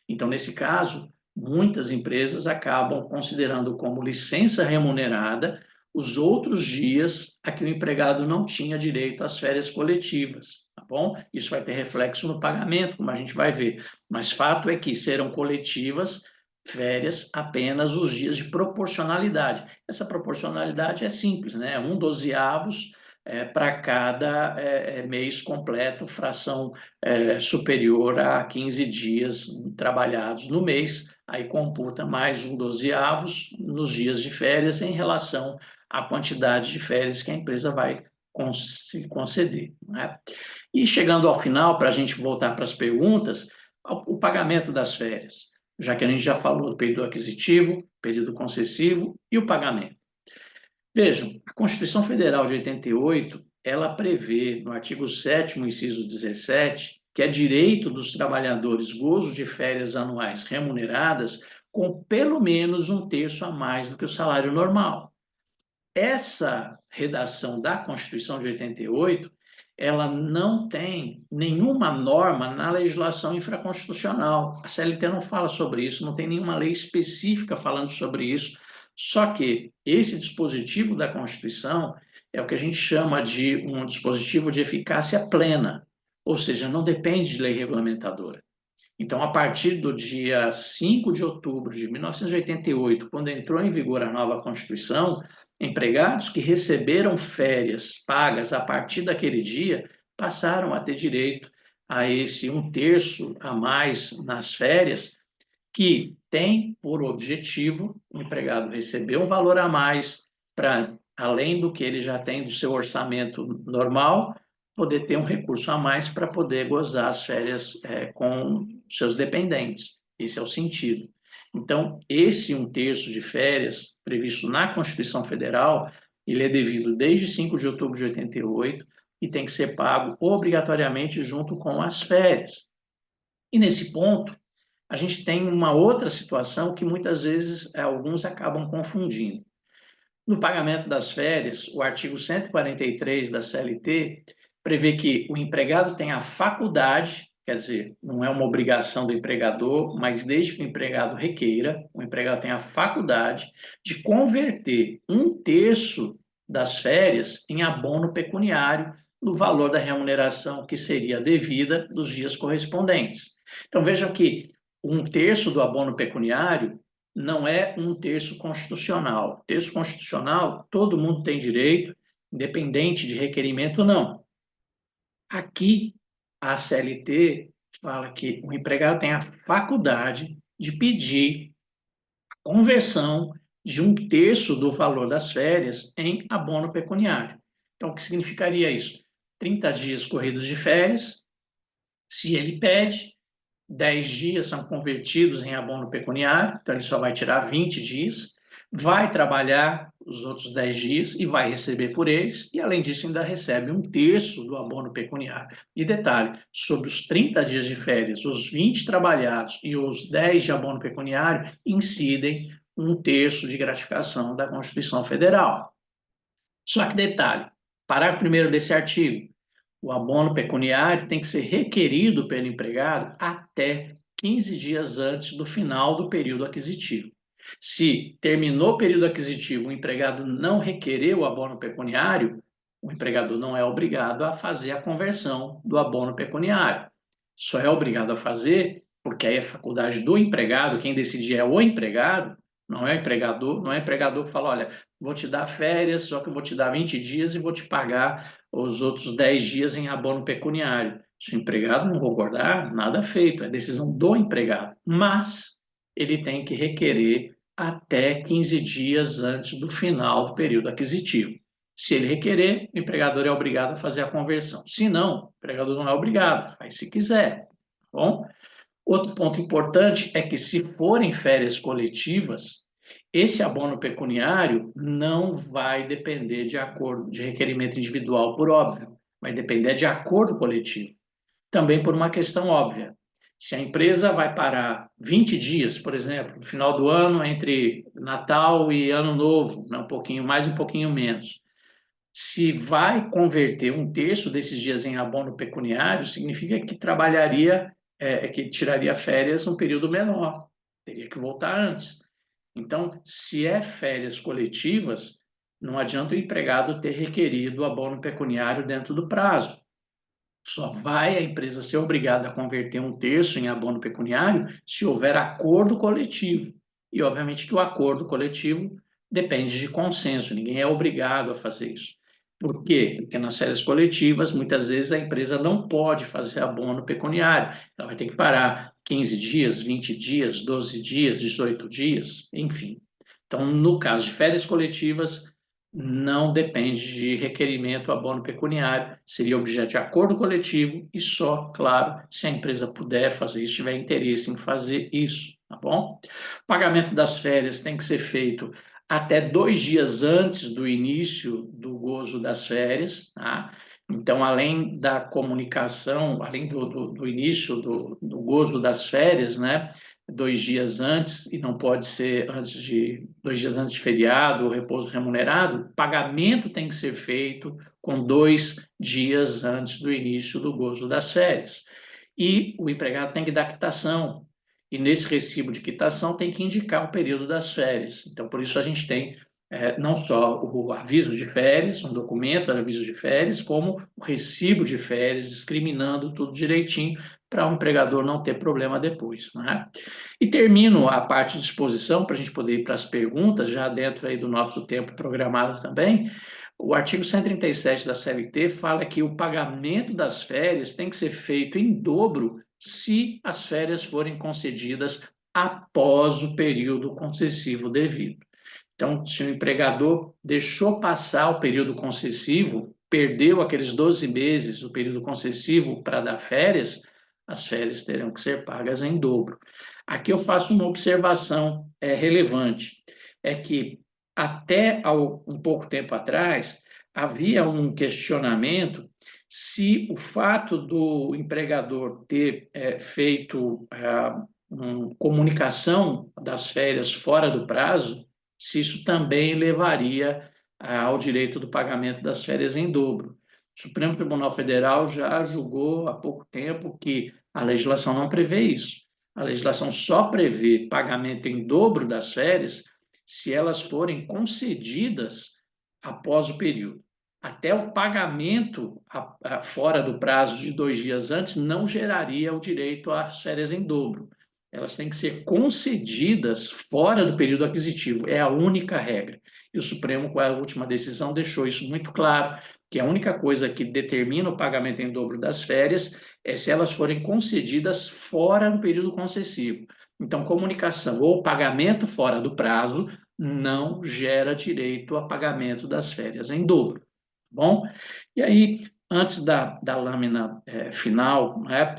Então, nesse caso, muitas empresas acabam considerando como licença remunerada os outros dias a que o empregado não tinha direito às férias coletivas, tá bom? Isso vai ter reflexo no pagamento, como a gente vai ver. Mas fato é que serão coletivas férias apenas os dias de proporcionalidade. Essa proporcionalidade é simples, né? 1/12 para cada mês completo, fração superior a 15 dias trabalhados no mês, aí computa mais 1/12 nos dias de férias em relação à quantidade de férias que a empresa vai conceder, né? E chegando ao final, para a gente voltar para as perguntas, o pagamento das férias, já que a gente já falou do período aquisitivo, período concessivo e o pagamento. Vejam, a Constituição Federal de 88, ela prevê, no artigo 7º, inciso 17, que é direito dos trabalhadores gozo de férias anuais remuneradas com pelo menos 1/3 a mais do que o salário normal. Essa redação da Constituição de 88, ela não tem nenhuma norma na legislação infraconstitucional. A CLT não fala sobre isso, não tem nenhuma lei específica falando sobre isso. Só que esse dispositivo da Constituição é o que a gente chama de um dispositivo de eficácia plena, ou seja, não depende de lei regulamentadora. Então, a partir do dia 5 de outubro de 1988, quando entrou em vigor a nova Constituição, empregados que receberam férias pagas a partir daquele dia passaram a ter direito a esse 1/3 a mais nas férias, que tem por objetivo o empregado receber um valor a mais para, além do que ele já tem do seu orçamento normal, poder ter um recurso a mais para poder gozar as férias com seus dependentes. Esse é o sentido. Então, esse 1/3 de férias previsto na Constituição Federal, ele é devido desde 5 de outubro de 88 e tem que ser pago obrigatoriamente junto com as férias. E nesse ponto, a gente tem uma outra situação que muitas vezes alguns acabam confundindo. No pagamento das férias, o artigo 143 da CLT prevê que o empregado tem a faculdade, quer dizer, não é uma obrigação do empregador, mas desde que o empregado requeira, o empregado tem a faculdade de converter 1/3 das férias em abono pecuniário no valor da remuneração que seria devida dos dias correspondentes. Então vejam que 1/3 do abono pecuniário não é 1/3 constitucional. Terço constitucional, todo mundo tem direito, independente de requerimento ou não. Aqui, a CLT fala que o empregado tem a faculdade de pedir a conversão de 1/3 do valor das férias em abono pecuniário. Então, o que significaria isso? 30 dias corridos de férias, se ele pede, 10 dias são convertidos em abono pecuniário, então ele só vai tirar 20 dias, vai trabalhar os outros 10 dias e vai receber por eles, e além disso ainda recebe 1/3 do abono pecuniário. E detalhe, sobre os 30 dias de férias, os 20 trabalhados e os 10 de abono pecuniário incidem 1/3 de gratificação da Constituição Federal. Só que detalhe, parágrafo 1º desse artigo, O abono pecuniário tem que ser requerido pelo empregado até 15 dias antes do final do período aquisitivo. Se terminou o período aquisitivo, o empregado não requereu o abono pecuniário, o empregador não é obrigado a fazer a conversão do abono pecuniário. Só é obrigado a fazer porque aí é faculdade do empregado, quem decide é o empregado, não é o empregador, não é o empregador que fala, olha, vou te dar férias, só que eu vou te dar 20 dias e vou te pagar os outros 10 dias em abono pecuniário. Se o empregado não concordar, nada feito, é decisão do empregado. Mas ele tem que requerer até 15 dias antes do final do período aquisitivo. Se ele requerer, o empregador é obrigado a fazer a conversão. Se não, o empregador não é obrigado, faz se quiser. Tá bom? Outro ponto importante é que, se forem férias coletivas, esse abono pecuniário não vai depender de acordo de requerimento individual, por óbvio, vai depender de acordo coletivo. Também por uma questão óbvia. Se a empresa vai parar 20 dias, por exemplo, no final do ano, entre Natal e Ano Novo, né, um pouquinho mais, um pouquinho menos, se vai converter um terço desses dias em abono pecuniário, significa que trabalharia, que tiraria férias um período menor, teria que voltar antes. Então, se é férias coletivas, não adianta o empregado ter requerido o abono pecuniário dentro do prazo. Só vai a empresa ser obrigada a converter um terço em abono pecuniário se houver acordo coletivo. E, obviamente, que o acordo coletivo depende de consenso, ninguém é obrigado a fazer isso. Por quê? Porque nas férias coletivas, muitas vezes a empresa não pode fazer abono pecuniário. Ela vai ter que parar 15 dias, 20 dias, 12 dias, 18 dias, enfim. Então, no caso de férias coletivas, não depende de requerimento abono pecuniário, seria objeto de acordo coletivo e só, claro, se a empresa puder fazer isso, tiver interesse em fazer isso, tá bom? O pagamento das férias tem que ser feito até 2 dias antes do início do gozo das férias, tá? Então, além da comunicação, além do início do gozo das férias, né? 2 dias antes, e não pode ser antes de 2 dias antes de feriado ou repouso remunerado, o pagamento tem que ser feito com 2 dias antes do início do gozo das férias. E o empregado tem que dar quitação. E nesse recibo de quitação tem que indicar o período das férias. Então, por isso a gente tem não só o aviso de férias, um documento de aviso de férias, como o recibo de férias, discriminando tudo direitinho para o empregador não ter problema depois. Né? E termino a parte de exposição para a gente poder ir para as perguntas, já dentro aí do nosso tempo programado também. O artigo 137 da CLT fala que o pagamento das férias tem que ser feito em dobro se as férias forem concedidas após o período concessivo devido. Então, se o empregador deixou passar o período concessivo, perdeu aqueles 12 meses do período concessivo para dar férias, as férias terão que ser pagas em dobro. Aqui eu faço uma observação relevante, é que até um pouco tempo atrás havia um questionamento se o fato do empregador ter feito uma comunicação das férias fora do prazo, se isso também levaria ao direito do pagamento das férias em dobro. O Supremo Tribunal Federal já julgou há pouco tempo que a legislação não prevê isso. A legislação só prevê pagamento em dobro das férias se elas forem concedidas após o período. Até o pagamento fora do prazo de 2 dias antes não geraria o direito às férias em dobro. Elas têm que ser concedidas fora do período aquisitivo, é a única regra. E o Supremo, com a última decisão, deixou isso muito claro, que a única coisa que determina o pagamento em dobro das férias é se elas forem concedidas fora do período concessivo. Então, comunicação ou pagamento fora do prazo não gera direito a pagamento das férias em dobro. Bom? E aí, antes da lâmina final, né,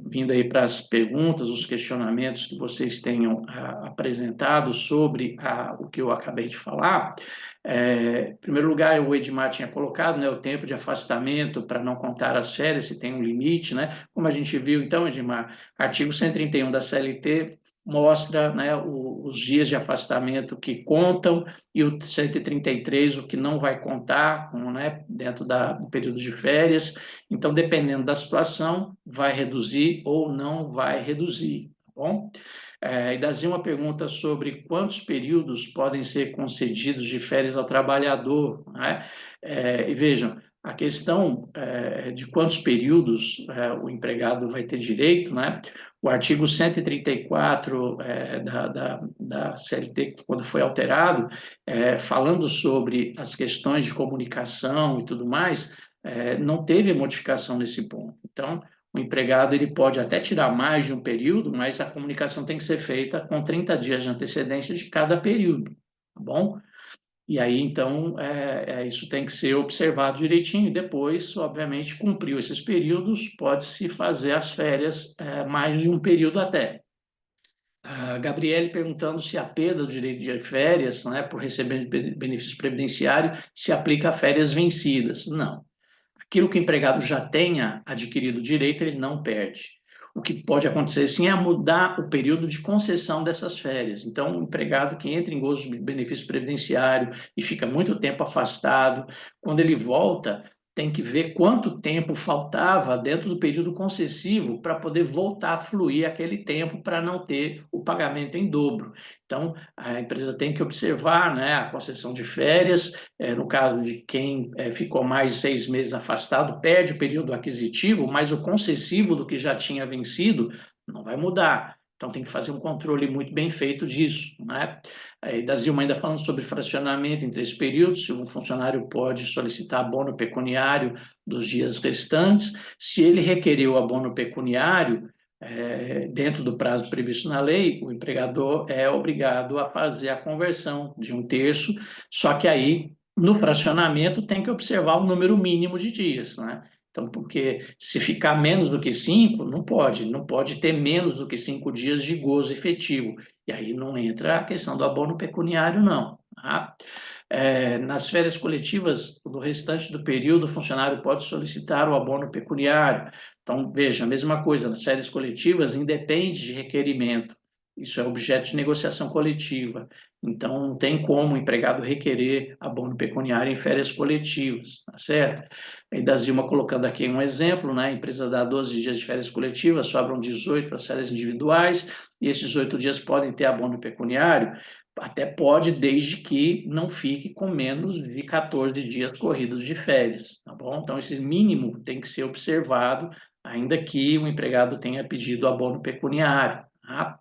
vindo aí para as perguntas, os questionamentos que vocês tenham apresentado sobre o que eu acabei de falar, Em primeiro lugar, o Edmar tinha colocado, né, o tempo de afastamento para não contar as férias, se tem um limite, né? Como a gente viu, então, Edmar, artigo 131 da CLT mostra, né, os dias de afastamento que contam e o 133 o que não vai contar, né, dentro do período de férias. Então, dependendo da situação, vai reduzir ou não vai reduzir, tá bom? E Dazi, uma pergunta sobre quantos períodos podem ser concedidos de férias ao trabalhador, né? E vejam, a questão de quantos períodos o empregado vai ter direito, né? O artigo 134 da CLT, quando foi alterado, falando sobre as questões de comunicação e tudo mais, não teve modificação nesse ponto. Então, o empregado ele pode até tirar mais de um período, mas a comunicação tem que ser feita com 30 dias de antecedência de cada período, tá bom? E aí, então, isso tem que ser observado direitinho. E depois, obviamente, cumpriu esses períodos, pode-se fazer as férias mais de um período até. A Gabriele perguntando se a perda do direito de férias, né, por receber benefício previdenciário, se aplica a férias vencidas. Não. Aquilo que o empregado já tenha adquirido direito, ele não perde. O que pode acontecer, sim, é mudar o período de concessão dessas férias. Então, o empregado que entra em gozo de benefício previdenciário e fica muito tempo afastado, quando ele volta, tem que ver quanto tempo faltava dentro do período concessivo para poder voltar a fluir aquele tempo para não ter o pagamento em dobro. Então, a empresa tem que observar, né, a concessão de férias, no caso de quem ficou mais de 6 meses afastado, perde o período aquisitivo, mas o concessivo do que já tinha vencido não vai mudar. Então, tem que fazer um controle muito bem feito disso, né? Da Zilma ainda falando sobre fracionamento em 3 períodos, se um funcionário pode solicitar abono pecuniário dos dias restantes, se ele requerer o abono pecuniário, dentro do prazo previsto na lei, o empregador é obrigado a fazer a conversão de 1/3, só que aí, no fracionamento, tem que observar o número mínimo de dias, né? Então, porque se ficar menos do que 5, não pode ter menos do que 5 dias de gozo efetivo. E aí não entra a questão do abono pecuniário, não. Tá? Nas férias coletivas, no restante do período, o funcionário pode solicitar o abono pecuniário. Então, veja, a mesma coisa, nas férias coletivas, independe de requerimento. Isso é objeto de negociação coletiva. Então, não tem como o empregado requerer abono pecuniário em férias coletivas, tá certo? E da Zilma colocando aqui um exemplo, né? A empresa dá 12 dias de férias coletivas, sobram 18 para as férias individuais, e esses 8 dias podem ter abono pecuniário? Até pode, desde que não fique com menos de 14 dias corridos de férias, tá bom? Então, esse mínimo tem que ser observado, ainda que o empregado tenha pedido abono pecuniário, tá?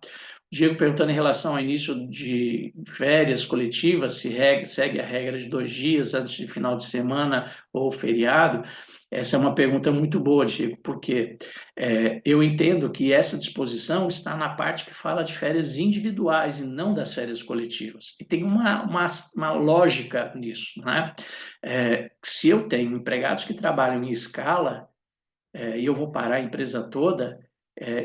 Diego perguntando em relação ao início de férias coletivas, se segue a regra de 2 dias antes de final de semana ou feriado. Essa é uma pergunta muito boa, Diego, porque eu entendo que essa disposição está na parte que fala de férias individuais e não das férias coletivas. E tem uma lógica nisso, né? Se eu tenho empregados que trabalham em escala, e eu vou parar a empresa toda,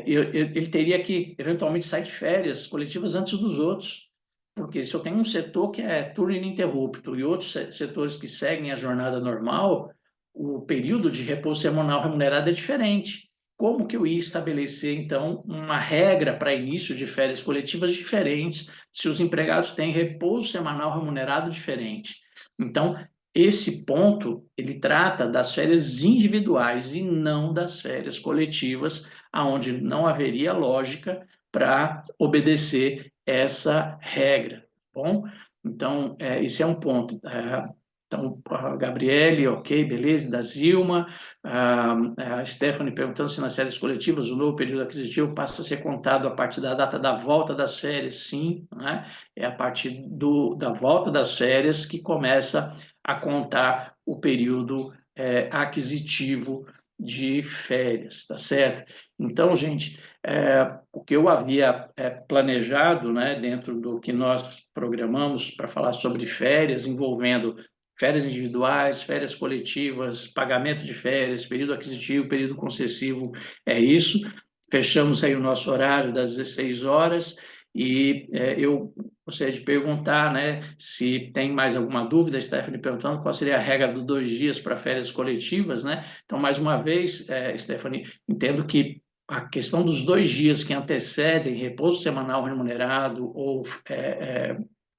ele teria que, eventualmente, sair de férias coletivas antes dos outros. Porque se eu tenho um setor que é turno ininterrupto e outros setores que seguem a jornada normal, o período de repouso semanal remunerado é diferente. Como que eu ia estabelecer, então, uma regra para início de férias coletivas diferentes se os empregados têm repouso semanal remunerado diferente? Então, esse ponto, ele trata das férias individuais e não das férias coletivas, aonde não haveria lógica para obedecer essa regra, tá bom? Então, esse é um ponto. Então, a Gabriele, ok, beleza, da Zilma, a Stephanie perguntando se nas férias coletivas o novo período aquisitivo passa a ser contado a partir da data da volta das férias, sim, né? É a partir da volta das férias que começa a contar o período aquisitivo de férias, tá certo? Então, gente, o que eu havia planejado, né, dentro do que nós programamos para falar sobre férias, envolvendo férias individuais, férias coletivas, pagamento de férias, período aquisitivo, período concessivo, é isso. Fechamos aí o nosso horário das 16 horas e eu gostaria de perguntar, né, se tem mais alguma dúvida, Stephanie perguntando qual seria a regra dos 2 dias para férias coletivas, né? Então, mais uma vez, Stephanie, entendo que a questão dos 2 dias que antecedem repouso semanal remunerado ou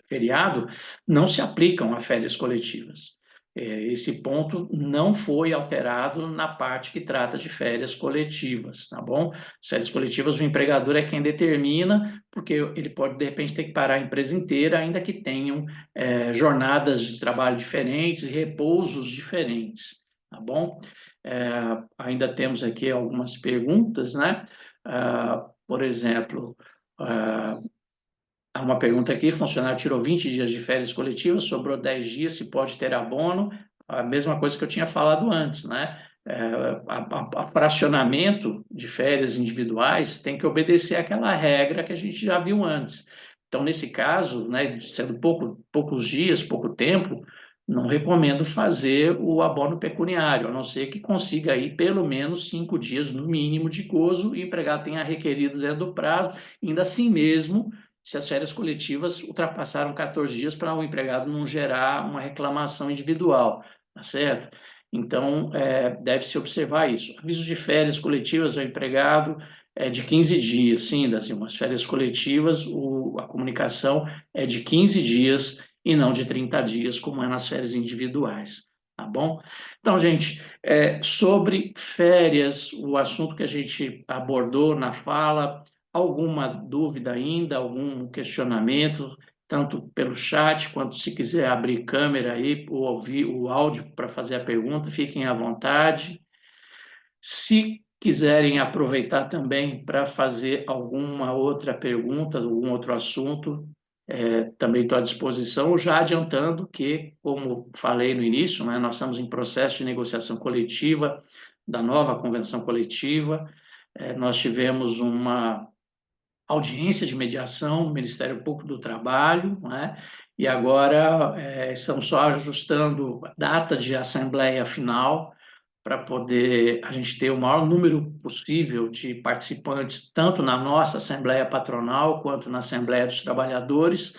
feriado não se aplicam a férias coletivas. Esse ponto não foi alterado na parte que trata de férias coletivas, tá bom? As férias coletivas, o empregador é quem determina, porque ele pode, de repente, ter que parar a empresa inteira, ainda que tenham jornadas de trabalho diferentes e repousos diferentes, tá bom? Ainda temos aqui algumas perguntas, né? Por exemplo, há uma pergunta aqui: funcionário tirou 20 dias de férias coletivas, sobrou 10 dias, se pode ter abono? A mesma coisa que eu tinha falado antes, né? A fracionamento de férias individuais tem que obedecer àquela regra que a gente já viu antes. Então, nesse caso, né, sendo poucos dias, pouco tempo, não recomendo fazer o abono pecuniário, a não ser que consiga aí pelo menos 5 dias no mínimo de gozo e o empregado tenha requerido dentro do prazo, ainda assim mesmo, se as férias coletivas ultrapassaram 14 dias para o empregado não gerar uma reclamação individual, tá certo? Então, deve-se observar isso. Aviso de férias coletivas ao empregado é de 15 dias, sim, as férias coletivas, a comunicação é de 15 dias e não de 30 dias, como é nas férias individuais, tá bom? Então, gente, sobre férias, o assunto que a gente abordou na fala, alguma dúvida ainda, algum questionamento, tanto pelo chat, quanto se quiser abrir câmera aí, ou ouvir o áudio para fazer a pergunta, fiquem à vontade. Se quiserem aproveitar também para fazer alguma outra pergunta, algum outro assunto, também estou à disposição, já adiantando que, como falei no início, né, nós estamos em processo de negociação coletiva da nova convenção coletiva. Nós tivemos uma audiência de mediação no Ministério Público do Trabalho, né? E agora estamos só ajustando a data de assembleia final para poder a gente ter o maior número possível de participantes, tanto na nossa Assembleia Patronal quanto na Assembleia dos Trabalhadores,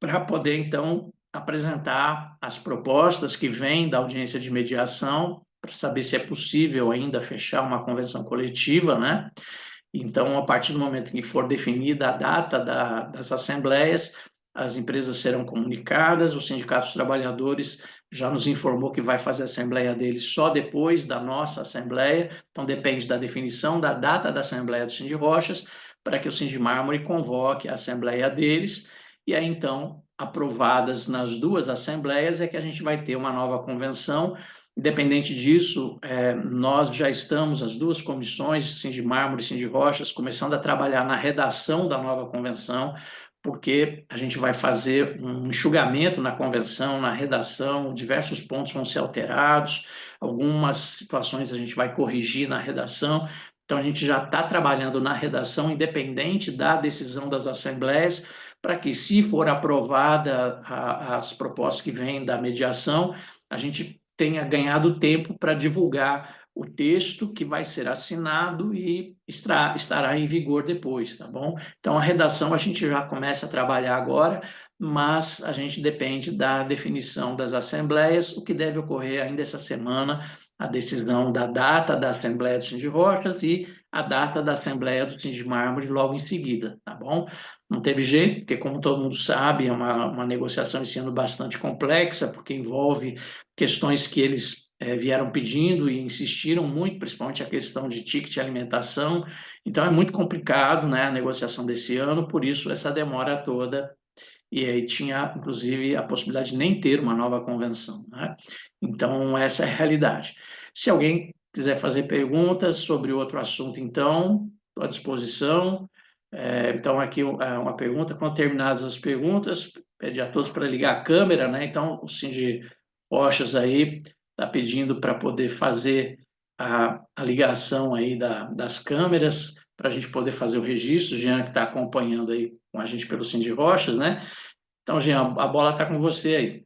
para poder, então, apresentar as propostas que vêm da audiência de mediação, para saber se é possível ainda fechar uma convenção coletiva, né? Então, a partir do momento em que for definida a data das assembleias, as empresas serão comunicadas, o Sindicato dos Trabalhadores já nos informou que vai fazer a assembleia deles só depois da nossa assembleia, então depende da definição da data da assembleia do Sindirochas, para que o Sindimármore convoque a assembleia deles, e aí então, aprovadas nas duas assembleias, é que a gente vai ter uma nova convenção. Independente disso, nós já estamos, as duas comissões, Sindimármore e Sindirochas, começando a trabalhar na redação da nova convenção, porque a gente vai fazer um enxugamento na convenção, na redação, diversos pontos vão ser alterados, algumas situações a gente vai corrigir na redação. Então, a gente já está trabalhando na redação, independente da decisão das assembleias, para que, se for aprovada as propostas que vêm da mediação, a gente tenha ganhado tempo para divulgar o texto que vai ser assinado e estará em vigor depois, tá bom? Então, a redação a gente já começa a trabalhar agora, mas a gente depende da definição das assembleias, o que deve ocorrer ainda essa semana, a decisão da data da Assembleia do Sindirochas e a data da Assembleia do Sindimármore logo em seguida, tá bom? Não teve jeito, porque, como todo mundo sabe, é uma negociação esse ano bastante complexa, porque envolve questões que eles vieram pedindo e insistiram muito, principalmente a questão de ticket de alimentação. Então, é muito complicado, né, a negociação desse ano, por isso essa demora toda. E aí tinha, inclusive, a possibilidade de nem ter uma nova convenção, né? Então, essa é a realidade. Se alguém quiser fazer perguntas sobre outro assunto, então, estou à disposição. Então, aqui uma pergunta: quando terminadas as perguntas, pede a todos para ligar a câmera, né? Então, o Cindy Rochas aí está pedindo para poder fazer a ligação aí das câmeras, para a gente poder fazer o registro. Jean, que está acompanhando aí com a gente pelo Cindy Rochas, né? Então, Jean, a bola está com você aí.